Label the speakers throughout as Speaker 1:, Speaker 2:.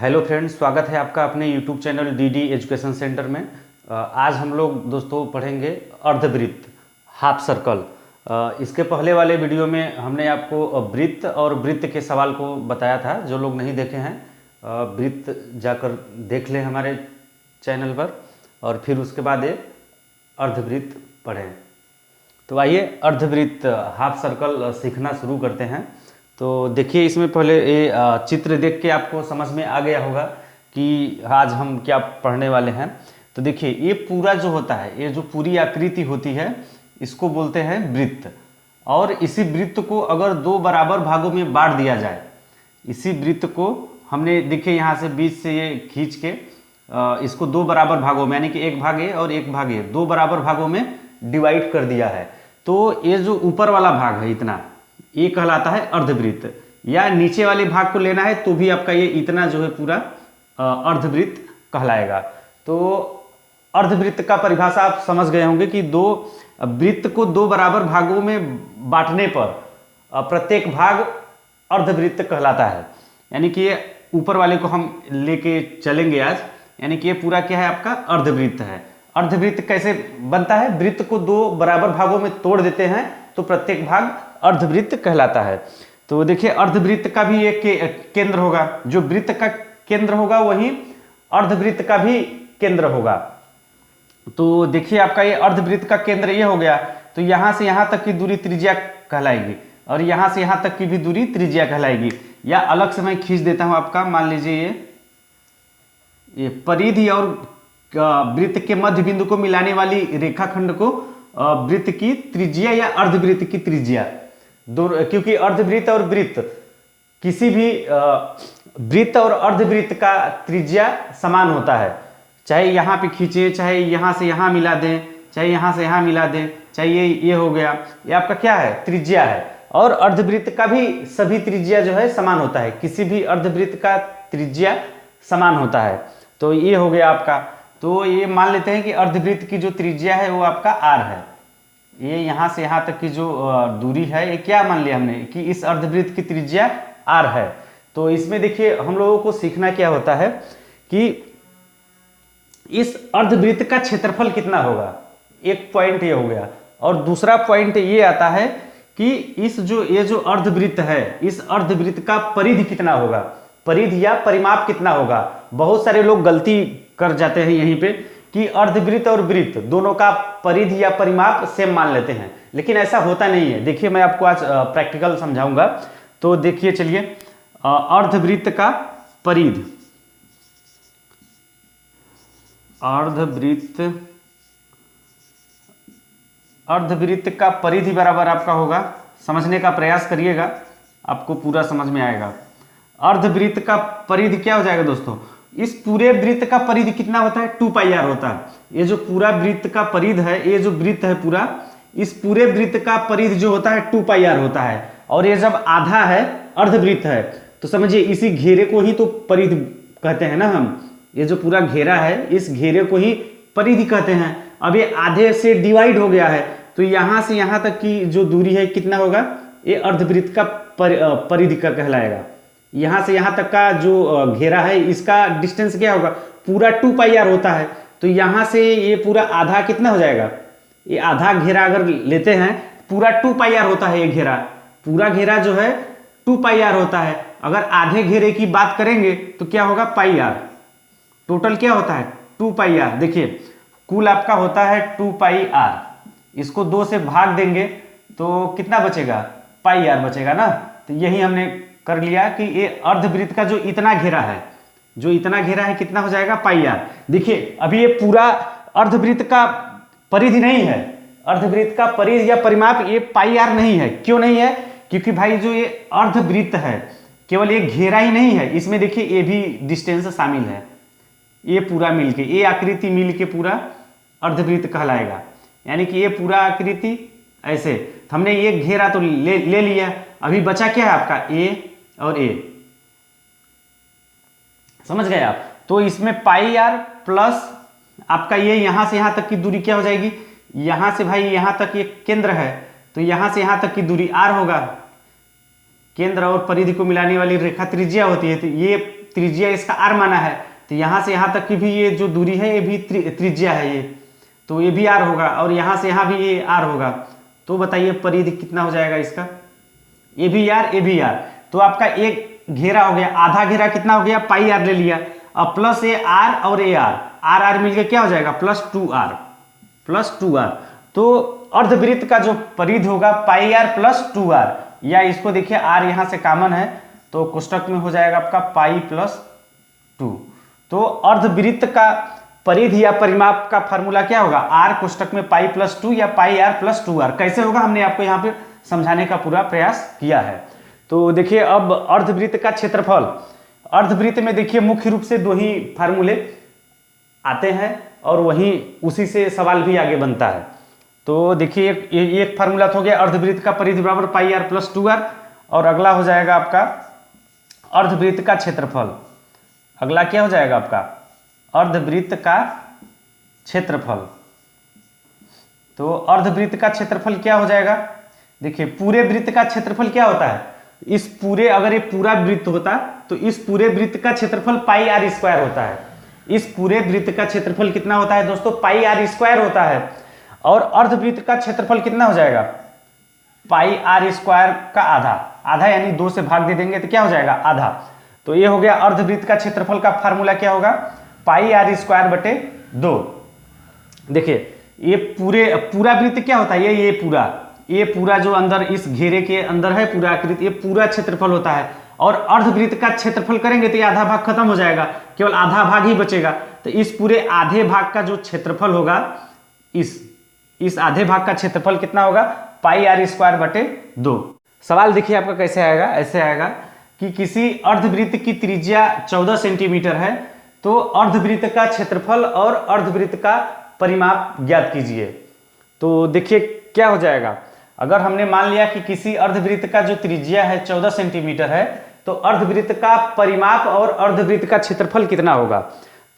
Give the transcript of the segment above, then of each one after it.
Speaker 1: Hello friends, स्वागत है आपका अपने YouTube channel DD education centre में। आज हम लोग दोस्तों पढ़ेंगे अर्धवृत्त, हाफ सर्कल। इसके पहले वाले वीडियो में हमने आपको वृत्त और वृत्त के सवाल को बताया था। जो लोग नहीं देखे हैं वृत्त जाकर देख लें हमारे चैनल पर, और फिर उसके बाद ये अर्धवृत्त पढ़ें। तो आइए अर्धवृत्त, हाफ सर्कल सीखना शुरू करते हैं। तो देखिए, इसमें पहले ये चित्र देख के आपको समझ में आ गया होगा कि आज हम क्या पढ़ने वाले हैं। तो देखिए, ये पूरा जो होता है, ये जो पूरी आकृति होती है, इसको बोलते हैं वृत्त। और इसी वृत्त को अगर दो बराबर भागों में बांट दिया जाए, इसी वृत्त को हमने देखिए यहाँ से बीच से ये खींच के इसको दो बराबर भागों में, यानी कि एक भाग ए और एक भाग ए, दो बराबर भागों में डिवाइड कर दिया है। तो ये जो ऊपर वाला भाग है इतना, ये कहलाता है अर्धवृत्त। या नीचे वाले भाग को लेना है तो भी आपका ये इतना जो है पूरा अर्धवृत्त कहलाएगा। तो अर्धवृत्त का परिभाषा आप समझ गए होंगे कि दो वृत्त को दो बराबर भागों में बांटने पर प्रत्येक भाग अर्धवृत्त कहलाता है। यानी कि ये ऊपर वाले को हम लेके चलेंगे आज, यानी कि ये पूरा क्या है, आपका अर्धवृत्त है। अर्धवृत्त कैसे बनता है? वृत्त को दो बराबर भागों में तोड़ देते हैं तो प्रत्येक भाग अर्धवृत्त कहलाता है। तो देखिए, अर्धवृत्त का भी एक केंद्र होगा। जो वृत्त का केंद्र होगा वही अर्धवृत्त का भी केंद्र होगा। तो देखिए, आपका ये अर्धवृत्त का केंद्र ये हो गया, तो यहां से यहां तक की दूरी त्रिज्या कहलाएगी, और यहां से यहां तक की भी दूरी त्रिज्या कहलाएगी। या अलग से मैं खींच देता हूं आपका, मान लीजिए ये परिधि और वृत्त के मध्य बिंदु को मिलाने वाली रेखाखंड को वृत्त की त्रिज्या या अर्धवृत्त की त्रिज्या, दोनों, क्योंकि अर्धवृत्त और वृत्त, किसी भी वृत्त और अर्धवृत्त का त्रिज्या समान होता है। चाहे यहाँ पे खींचे, चाहे यहाँ से यहाँ मिला दें, चाहे यहाँ से यहाँ मिला दें, चाहे ये हो गया, ये आपका क्या है, त्रिज्या है। और अर्धवृत्त का भी सभी त्रिज्या जो है समान होता है, किसी भी अर्धवृत्त का त्रिज्या समान होता है। तो ये हो गया आपका। तो ये मान लेते हैं कि अर्धवृत्त की जो त्रिज्या है वो आपका r है। ये यहाँ से यहाँ तक की जो दूरी है, ये क्या मान लिया हमने कि इस अर्धवृत्त की त्रिज्या r है। तो इसमें देखिए, हम लोगों को सीखना क्या होता है कि इस अर्धवृत्त का क्षेत्रफल कितना होगा। एक पॉइंट ये हो गया, और दूसरा पॉइंट ये आता है कि ये जो अर्धवृत्त है, इस अर्धवृत्त का परिधि कितना होगा, परिधि या परिमाप कितना होगा। बहुत सारे लोग गलती कर जाते हैं यहीं पे कि अर्धवृत्त और वृत्त दोनों का परिधि या परिमाप सेम मान लेते हैं, लेकिन ऐसा होता नहीं है। देखिए, मैं आपको आज प्रैक्टिकल समझाऊंगा। तो देखिए, चलिए, अर्धवृत्त का परिधि, अर्धवृत्त का परिधि बराबर आपका होगा, समझने का प्रयास करिएगा, आपको पूरा समझ में आएगा। अर्धवृत्त का परिधि क्या हो जाएगा दोस्तों, इस पूरे वृत्त का परिधि कितना होता है, 2πr होता है। ये जो पूरा वृत्त का परिधि है, ये जो वृत्त है पूरा, इस पूरे वृत्त का परिधि जो होता है 2πr होता है। और ये जब आधा है, अर्धवृत्त है, तो समझिए इसी घेरे को ही तो परिधि कहते हैं ना हम। ये जो पूरा घेरा है, इस घेरे को ही परिधि कहते हैं। अब ये आधे से डिवाइड हो गया है, तो यहां से यहां तक की जो दूरी है कितना होगा, ये अर्धवृत्त का परिधि का कहलाएगा। यहां से यहां तक का जो घेरा है, इसका डिस्टेंस क्या होगा, पूरा 2πr होता है। तो यहां से ये पूरा आधा कितना हो जाएगा, ये आधा घेरा अगर लेते हैं, पूरा 2πr होता है। ये घेरा, पूरा घेरा जो है 2πr होता है। अगर आधे घेरे की बात करेंगे तो क्या होगा, πr। टोटल क्या होता है, 2πr। देखिए, कुल आपका होता है 2πr। इसको 2 से भाग देंगे तो कितना बचेगा, πr बचेगा ना। तो यही हमने कर लिया कि ये अर्धवृत्त का जो इतना घेरा है, कितना हो जाएगा, πr। देखिए, अभी ये पूरा अर्धवृत्त का परिधि नहीं है, अर्धवृत्त का परिधि या परिमाप ये πr नहीं है। क्यों नहीं है, क्योंकि भाई जो ये अर्धवृत्त है, केवल ये घेरा ही नहीं है, इसमें देखिए ये भी डिस्टेंस शामिल है। ये पूरा मिलके, ये आकृति मिलके पूरा अर्धवृत्त कहलाएगा। यानी कि ये पूरा आकृति ऐसे, हमने ये घेरा तो ले लिया, अभी बचा क्या है आपका, ए और ए, समझ गए आप। तो इसमें πr प्लस आपका ये यहां से यहां तक की दूरी क्या हो जाएगी, यहां से भाई यहां तक ये केंद्र है, तो यहां से यहां तक की दूरी r होगा। केंद्र और परिधि को मिलाने वाली रेखा त्रिज्या होती है, तो ये त्रिज्या इसका r माना है, तो यहाँ से यहाँ तक की भी ये जो दूरी है ये भी त्रिज्या है ये, तो ये भी r होगा, और यहाँ से यहाँ भी ये r होगा। तो बताइए परिधि कितना हो जाएगा इसका, ये भी r ये भी r। तो आपका एक घेरा हो गया, आधा घेरा कितना हो गया, पाई r ले लिया, अब प्लस ये r और ये r मिलके क्या हो जाएगा, प्लस 2r। तो अर्धवृत्त का जो परिधि होगा पाई r प्लस 2r, या इसको देखिए r यहाँ से कॉमन है तो कोष्टक में हो जाएगा आपका पाई प्लस 2। तो अर्धवृत्त का परिधि या परिमाप का फार्मूला क्या होगा, r कोष्टक में पाई प्लस 2 या पाई r प्लस 2r। कैसे होगा हमने आपको यहाँ पे समझाने का पूरा प्रयास किया है। तो देखिए अब अर्धवृत्त का क्षेत्रफल, अर्धवृत्त में देखिए मुख्य रूप से दो ही फार्मूले आते हैं और वहीं उसी से सवाल भी आगे बनता है। तो देखिए एक फार्मूला तो हो गया अर्धवृत्त का परिधि बराबर पाई r प्लस 2r, और अगला हो जाएगा आपका अर्धवृत्त का क्षेत्रफल। अगला क्या हो जाएगा आपका, अर्धवृत्त का क्षेत्रफल। तो अर्धवृत्त का क्षेत्रफल क्या हो जाएगा, देखिए पूरे वृत्त का क्षेत्रफल क्या होता है, इस पूरे, अगर ये पूरा वृत्त होता तो इस पूरे वृत्त का क्षेत्रफल पाई r स्क्वायर होता है। इस पूरे वृत्त का क्षेत्रफल कितना होता है दोस्तों, पाई r स्क्वायर होता है। और अर्धवृत्त का क्षेत्रफल कितना हो जाएगा, पाई r स्क्वायर का आधा, आधा यानी 2 से भाग दे देंगे तो क्या हो जाएगा, आधा। तो ये हो गया अर्धवृत्त का क्षेत्रफल का फार्मूला क्या होगा, पाई r स्क्वायर बटे 2। देखिए ये पूरा वृत्त क्या होता है, ये पूरा जो अंदर इस घेरे के अंदर है पूरा आकृति, ये पूरा क्षेत्रफल होता है। और अर्धवृत्त का क्षेत्रफल करेंगे तो ये आधा भाग खत्म हो जाएगा, केवल आधा भाग ही बचेगा। तो इस पूरे आधे भाग का जो क्षेत्रफल होगा, इस आधे भाग का क्षेत्रफल कितना होगा, पाई r स्क्वायर बटे 2। सवाल देखिए आपका कैसे आएगा, ऐसे आएगा कि किसी अर्धवृत्त की त्रिज्या 14 सेंटीमीटर है, तो अर्धवृत्त का क्षेत्रफल और अर्धवृत्त का परिमाप ज्ञात कीजिए। तो देखिए क्या हो जाएगा, अगर हमने मान लिया कि किसी अर्धवृत्त का जो त्रिज्या है 14 सेंटीमीटर है, तो अर्धवृत्त का परिमाप और अर्धवृत्त का क्षेत्रफल कितना होगा।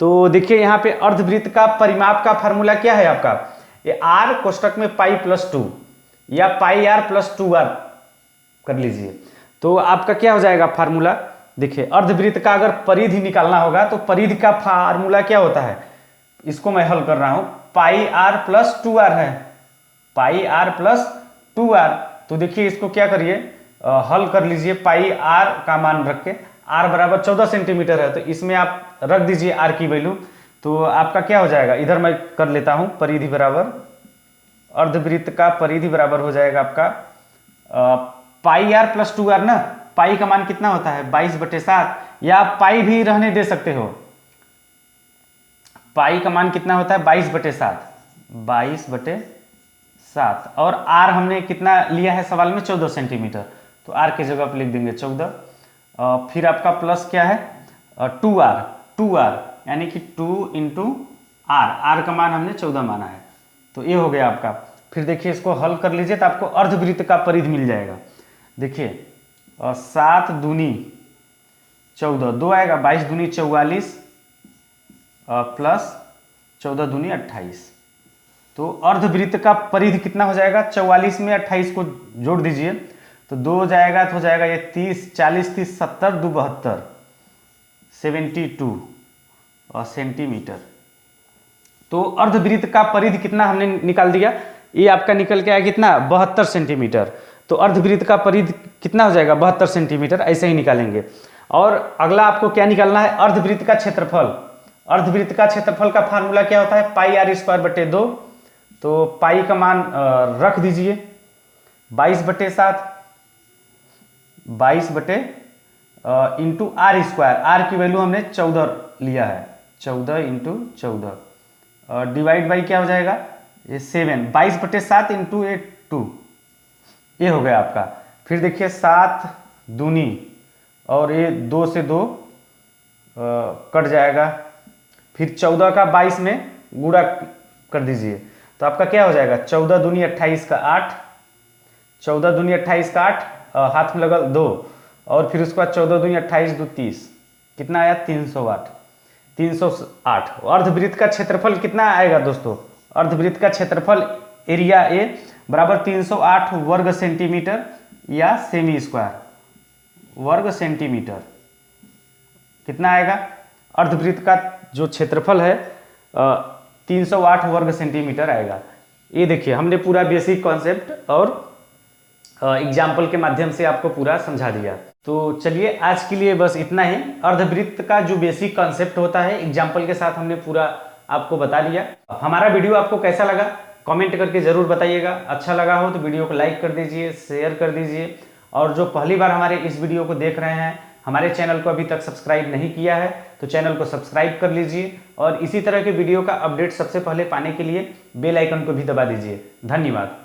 Speaker 1: तो देखिए यहाँ पे अर्धवृत्त का परिमाप का फार्मूला क्या है आपका, ये r कोष्टक में पाई प्लस 2 या पाई r प्लस 2r कर लीजिए। तो आपका क्या हो जाएगा फार्मूला, देखिए अर्धवृत्त का अगर परिधि निकालना होगा तो परिधि का फार्मूला क्या होता है, इसको मैं हल कर रहा हूं, पाई r प्लस 2r है, पाई r प्लस 2r। तो देखिए इसको क्या करिए, हल कर लीजिए, पाई r का मान रख के, r बराबर 14 सेंटीमीटर है, तो इसमें आप रख दीजिए r की वैल्यू। तो आपका क्या हो जाएगा, इधर मैं कर लेता हूं, परिधि बराबर, अर्धवृत्त का परिधि बराबर हो जाएगा आपका पाई r प्लस 2r ना, पाई का मान कितना होता है 22/7, या आप पाई भी रहने दे सकते हो, पाई का मान कितना होता है 22/7, और r हमने कितना लिया है सवाल में 14 सेंटीमीटर, तो r की जगह पर लिख देंगे 14। फिर आपका प्लस क्या है 2r, यानी कि 2 इंटू r का मान हमने 14 माना है, तो ये हो गया आपका। फिर देखिए इसको हल कर लीजिए तो आपको अर्धवृत्त का परिधि मिल जाएगा। देखिए 7 दूनी 14, 2 आएगा, 22 दूनी 44 प्लस 14 दूनी 28। तो अर्धवृत्त का परिधि कितना हो जाएगा, 44 में 28 को जोड़ दीजिए तो 2 जाएगा तो हो जाएगा ये 30, 40, 30, 70, 2 72, 72 सेंटीमीटर। तो अर्धवृत्त का परिधि कितना हमने निकाल दिया, ये आपका निकल के आया कितना 72 सेंटीमीटर। तो अर्धवृत्त का परिधि कितना हो जाएगा 72 सेंटीमीटर, ऐसे ही निकालेंगे। और अगला आपको क्या निकालना है, अर्धवृत्त का क्षेत्रफल। अर्धवृत्त का क्षेत्रफल का फार्मूला क्या होता है, पाई r स्क्वायर बटे 2। तो पाई का मान रख दीजिए 22/7, 22 बटे इंटू r स्क्वायर, r की वैल्यू हमने 14 लिया है, 14 इंटू 14 डिवाइड बाई क्या हो जाएगा ये 7, 22/7 इंटू 2, ये हो गया आपका। फिर देखिए 7 दूनी और ये 2 से 2 कट जाएगा, फिर 14 का 22 में गुणा कर दीजिए तो आपका क्या हो जाएगा 14 दूनी 28 का 8, 14 दूनी 28 का 8, हाथ में लगा 2, और फिर उसके बाद 14 दूनी 28 2 30, कितना आया 308। अर्धवृत्त का क्षेत्रफल कितना आएगा दोस्तों, अर्धवृत्त का क्षेत्रफल एरिया ए बराबर 308 वर्ग सेंटीमीटर या सेमी स्क्वायर वर्ग सेंटीमीटर। कितना आएगा? अर्धवृत्त का जो क्षेत्रफल है 308 वर्ग सेंटीमीटर आएगा। ये देखिए हमने पूरा बेसिक कॉन्सेप्ट और एग्जाम्पल के माध्यम से आपको पूरा समझा दिया। तो चलिए आज के लिए बस इतना ही। अर्धवृत्त का जो बेसिक कॉन्सेप्ट होता है एग्जाम्पल के साथ हमने पूरा आपको बता दिया। हमारा वीडियो आपको कैसा लगा कमेंट करके ज़रूर बताइएगा। अच्छा लगा हो तो वीडियो को लाइक कर दीजिए, शेयर कर दीजिए, और जो पहली बार हमारे इस वीडियो को देख रहे हैं, हमारे चैनल को अभी तक सब्सक्राइब नहीं किया है तो चैनल को सब्सक्राइब कर लीजिए, और इसी तरह के वीडियो का अपडेट सबसे पहले पाने के लिए बेल आइकन को भी दबा दीजिए। धन्यवाद।